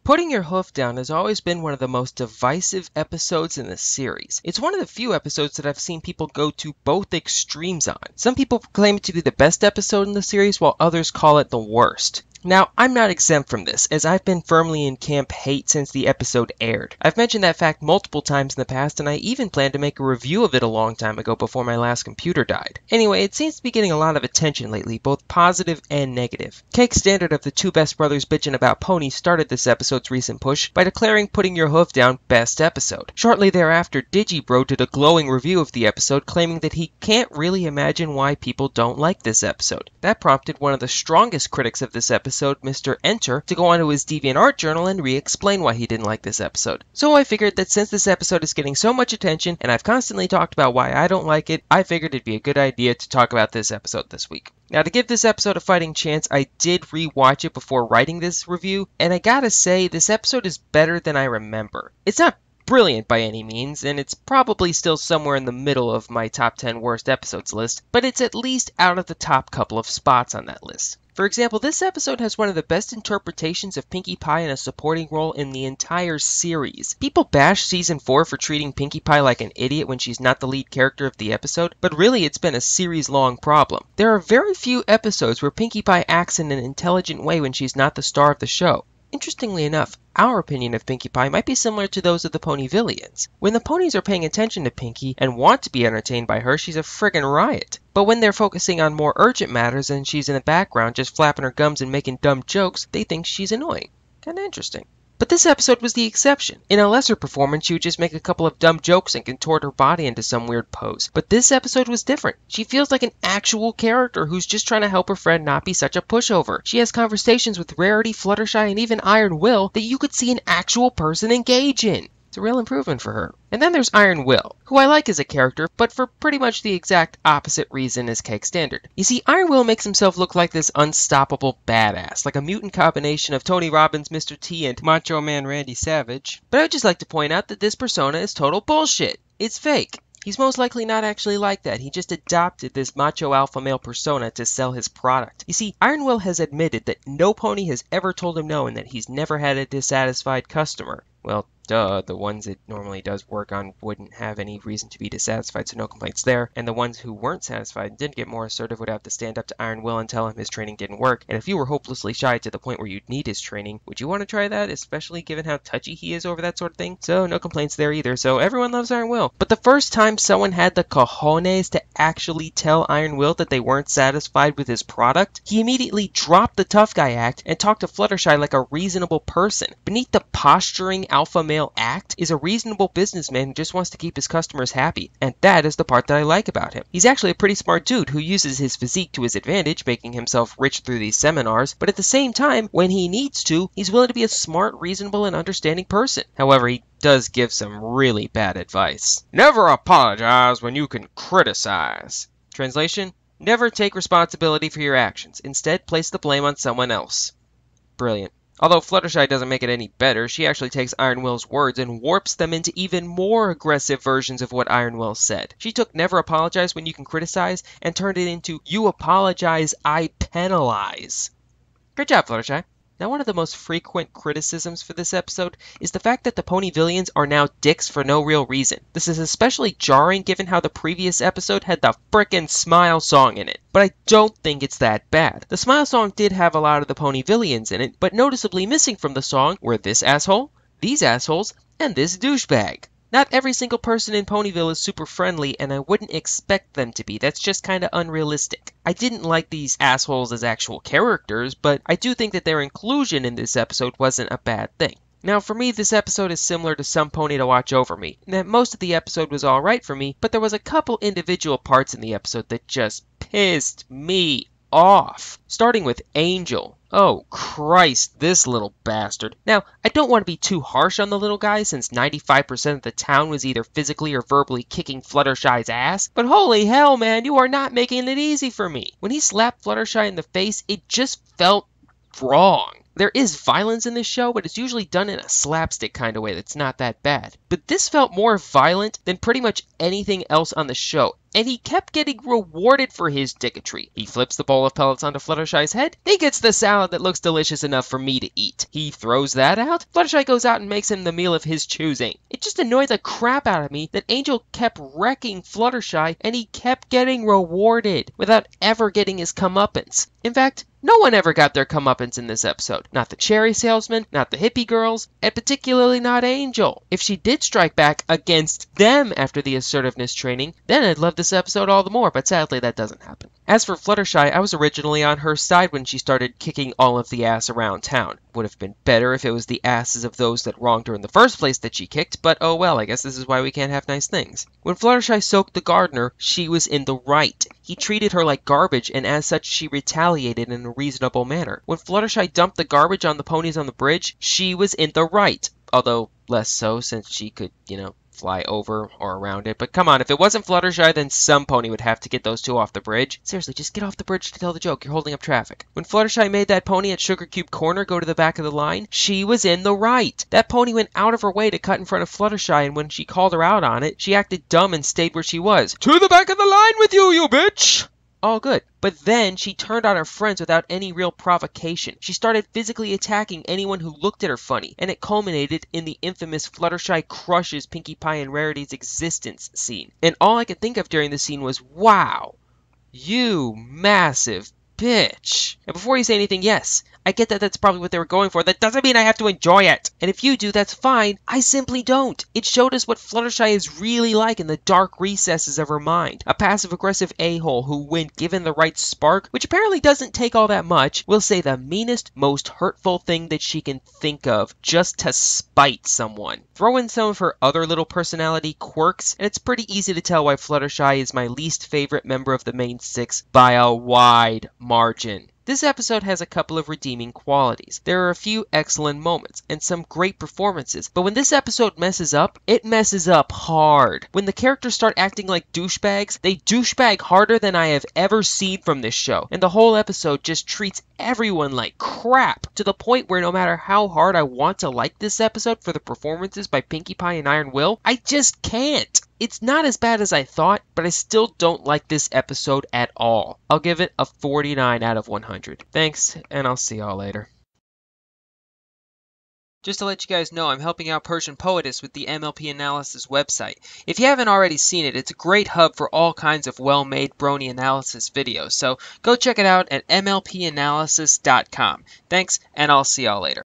Putting Your Hoof Down has always been one of the most divisive episodes in the series. It's one of the few episodes that I've seen people go to both extremes on. Some people claim it to be the best episode in the series, while others call it the worst. Now, I'm not exempt from this, as I've been firmly in camp hate since the episode aired. I've mentioned that fact multiple times in the past, and I even planned to make a review of it a long time ago before my last computer died. Anyway, it seems to be getting a lot of attention lately, both positive and negative. Cake Standard of the Two Best Brothers Bitchin' About Ponies started this episode's recent push by declaring Putting Your Hoof Down best episode. Shortly thereafter, Digibro did a glowing review of the episode, claiming that he can't really imagine why people don't like this episode. That prompted one of the strongest critics of this episode, Mr. Enter, to go onto his DeviantArt journal and re-explain why he didn't like this episode. So I figured that since this episode is getting so much attention, and I've constantly talked about why I don't like it, I figured it'd be a good idea to talk about this episode this week. Now, to give this episode a fighting chance, I did re-watch it before writing this review, and I gotta say, this episode is better than I remember. It's not brilliant by any means, and it's probably still somewhere in the middle of my top 10 worst episodes list, but it's at least out of the top couple of spots on that list. For example, this episode has one of the best interpretations of Pinkie Pie in a supporting role in the entire series. People bash Season 4 for treating Pinkie Pie like an idiot when she's not the lead character of the episode, but really it's been a series-long problem. There are very few episodes where Pinkie Pie acts in an intelligent way when she's not the star of the show. Interestingly enough, our opinion of Pinkie Pie might be similar to those of the Ponyvillians. When the ponies are paying attention to Pinkie and want to be entertained by her, she's a friggin' riot. But when they're focusing on more urgent matters and she's in the background just flapping her gums and making dumb jokes, they think she's annoying. Kinda interesting. But this episode was the exception. In a lesser performance, she would just make a couple of dumb jokes and contort her body into some weird pose. But this episode was different. She feels like an actual character who's just trying to help her friend not be such a pushover. She has conversations with Rarity, Fluttershy, and even Iron Will that you could see an actual person engage in. It's a real improvement for her. And then there's Iron Will, who I like as a character, but for pretty much the exact opposite reason as Cake Standard. You see, Iron Will makes himself look like this unstoppable badass, like a mutant combination of Tony Robbins, Mr. T, and Macho Man Randy Savage. But I would just like to point out that this persona is total bullshit. It's fake. He's most likely not actually like that. He just adopted this macho alpha male persona to sell his product. You see, Iron Will has admitted that no pony has ever told him no and that he's never had a dissatisfied customer. Well, duh, the ones it normally does work on wouldn't have any reason to be dissatisfied, so no complaints there. And the ones who weren't satisfied and didn't get more assertive would have to stand up to Iron Will and tell him his training didn't work. And if you were hopelessly shy to the point where you'd need his training, would you want to try that, especially given how touchy he is over that sort of thing? So no complaints there either, so everyone loves Iron Will. But the first time someone had the cojones to actually tell Iron Will that they weren't satisfied with his product, he immediately dropped the tough guy act and talked to Fluttershy like a reasonable person. Beneath the posturing alpha male act is a reasonable businessman who just wants to keep his customers happy, and that is the part that I like about him. He's actually a pretty smart dude who uses his physique to his advantage, making himself rich through these seminars, but at the same time, when he needs to, he's willing to be a smart, reasonable, and understanding person. However, he does give some really bad advice. Never apologize when you can criticize. Translation: never take responsibility for your actions. Instead, place the blame on someone else. Brilliant. Although Fluttershy doesn't make it any better, she actually takes Iron Will's words and warps them into even more aggressive versions of what Iron Will said. She took never apologize when you can criticize and turned it into you apologize, I penalize. Great job, Fluttershy. Now, one of the most frequent criticisms for this episode is the fact that the Ponyvillians are now dicks for no real reason. This is especially jarring given how the previous episode had the frickin' Smile song in it. But I don't think it's that bad. The Smile song did have a lot of the Ponyvillians in it, but noticeably missing from the song were this asshole, these assholes, and this douchebag. Not every single person in Ponyville is super friendly, and I wouldn't expect them to be. That's just kinda unrealistic. I didn't like these assholes as actual characters, but I do think that their inclusion in this episode wasn't a bad thing. Now, for me, this episode is similar to Some Pony to Watch Over Me. That most of the episode was alright for me, but there was a couple individual parts in the episode that just pissed me off. Starting with Angel. Oh, Christ, this little bastard. Now, I don't want to be too harsh on the little guy since 95% of the town was either physically or verbally kicking Fluttershy's ass, but holy hell, man, you are not making it easy for me. When he slapped Fluttershy in the face, it just felt wrong. There is violence in this show, but it's usually done in a slapstick kind of way that's not that bad. But this felt more violent than pretty much anything else on the show. and he kept getting rewarded for his dicketry. He flips the bowl of pellets onto Fluttershy's head. He gets the salad that looks delicious enough for me to eat. He throws that out. Fluttershy goes out and makes him the meal of his choosing. It just annoyed the crap out of me that Angel kept wrecking Fluttershy and he kept getting rewarded without ever getting his comeuppance. In fact, no one ever got their comeuppance in this episode. Not the cherry salesman, not the hippie girls, and particularly not Angel. If she did strike back against them after the assertiveness training, then I'd love this episode all the more, but sadly that doesn't happen. As for Fluttershy, I was originally on her side when she started kicking all of the ass around town. Would have been better if it was the asses of those that wronged her in the first place that she kicked, but oh well, I guess this is why we can't have nice things. When Fluttershy soaked the gardener, she was in the right. He treated her like garbage, and as such, she retaliated in a reasonable manner. When Fluttershy dumped the garbage on the ponies on the bridge, she was in the right. Although, less so, since she could, fly over or around it. But come on, if it wasn't Fluttershy, then some pony would have to get those two off the bridge. Seriously, just get off the bridge to tell the joke. You're holding up traffic. When Fluttershy made that pony at Sugar Cube Corner go to the back of the line, she was in the right. That pony went out of her way to cut in front of Fluttershy, and when she called her out on it, she acted dumb and stayed where she was. To the back of the line with you, you bitch! All good. But then she turned on her friends without any real provocation. She started physically attacking anyone who looked at her funny, and it culminated in the infamous Fluttershy crushes Pinkie Pie and Rarity's existence scene. And all I could think of during the scene was, wow, you massive bitch. And before you say anything, yes, I get that that's probably what they were going for. That doesn't mean I have to enjoy it. And if you do, that's fine. I simply don't. It showed us what Fluttershy is really like in the dark recesses of her mind. A passive-aggressive a-hole who, when given the right spark, which apparently doesn't take all that much, will say the meanest, most hurtful thing that she can think of just to spite someone. Throw in some of her other little personality quirks, and it's pretty easy to tell why Fluttershy is my least favorite member of the main six by a wide margin. This episode has a couple of redeeming qualities. There are a few excellent moments and some great performances, but when this episode messes up, it messes up hard. When the characters start acting like douchebags, they douchebag harder than I have ever seen from this show, and the whole episode just treats everyone like crap, to the point where no matter how hard I want to like this episode for the performances by Pinkie Pie and Iron Will, I just can't. It's not as bad as I thought, but I still don't like this episode at all. I'll give it a 49 out of 100. Thanks, and I'll see y'all later. Just to let you guys know, I'm helping out Persian Poetess with the MLP Analysis website. If you haven't already seen it, it's a great hub for all kinds of well-made brony analysis videos, so go check it out at mlpanalysis.com. Thanks, and I'll see y'all later.